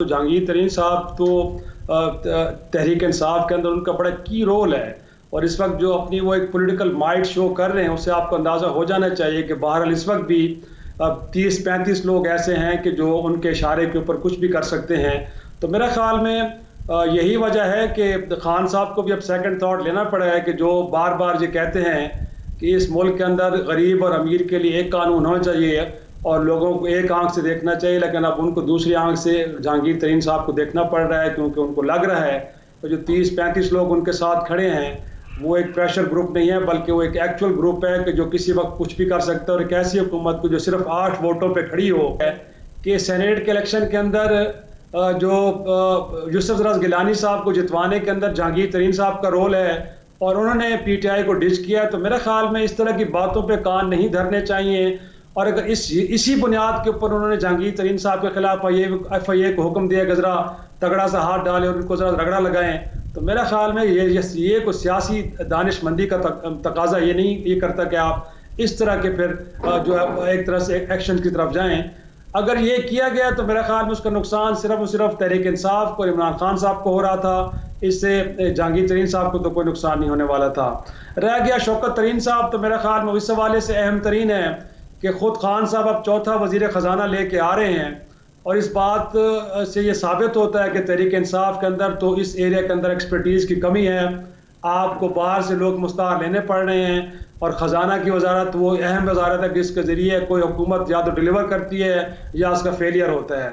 तो जहांगीर तरीन साहब तो तहरीक इंसाफ के अंदर उनका बड़ा की रोल है। और इस वक्त जो अपनी वो एक पॉलिटिकल माइट शो कर रहे हैं, उससे आपको अंदाज़ा हो जाना चाहिए कि बहरहाल इस वक्त भी 30-35 लोग ऐसे हैं कि जो उनके इशारे के ऊपर कुछ भी कर सकते हैं। तो मेरा ख्याल में यही वजह है कि खान साहब को भी अब सेकंड थॉट लेना पड़ा है कि जो बार बार ये कहते हैं कि इस मुल्क के अंदर गरीब और अमीर के लिए एक कानून होना चाहिए और लोगों को एक आंख से देखना चाहिए, लेकिन अब उनको दूसरी आंख से जहांगीर तरीन साहब को देखना पड़ रहा है, क्योंकि उनको लग रहा है कि जो 30-35 लोग उनके साथ खड़े हैं वो एक प्रेशर ग्रुप नहीं है, बल्कि वो एक एक्चुअल ग्रुप है कि जो किसी वक्त कुछ भी कर सकता है। और एक ऐसी हुकूमत को जो सिर्फ 8 वोटों पे खड़ी हो है कि सेनेट के इलेक्शन के अंदर जो यूसुफ दराज गिलानी साहब को जितवाने के अंदर जहांगीर तरीन साहब का रोल है और उन्होंने पीटीआई को डिच किया। तो मेरे ख्याल में इस तरह की बातों पे कान नहीं धरने चाहिए। और अगर इसी बुनियाद के ऊपर उन्होंने जहांगीर तरीन साहब के खिलाफ FIA को हुक्म दिया कि जरा तगड़ा सा हाथ डालें और उनको जरा रगड़ा लगाएं, तो मेरा ख्याल में ये कोई सियासी दानिशमंदी का तकाजा ये नहीं ये करता कि आप इस तरह के फिर जो है एक तरह से एक्शन की तरफ जाएं। अगर ये किया गया तो मेरा ख्याल में उसका नुकसान सिर्फ और सिर्फ तहरीक इंसाफ को, इमरान खान साहब को हो रहा था। इससे जहांगीर तरीन साहब को तो कोई नुकसान नहीं होने वाला था। रह गया शौकत तरीन साहब, तो मेरा ख्याल में इस हवाले से अहम तरीन है कि खुद खान साहब अब चौथा वजीर खजाना लेके आ रहे हैं और इस बात से ये साबित होता है कि तहरीक इंसाफ के अंदर तो इस एरिया के अंदर एक्सपर्टीज़ की कमी है। आपको बाहर से लोग मुस्तार लेने पड़ रहे हैं और ख़जाना की वजारत वो अहम वजारत है जिसके ज़रिए कोई हुकूमत या तो डिलीवर करती है या उसका फेलियर होता है।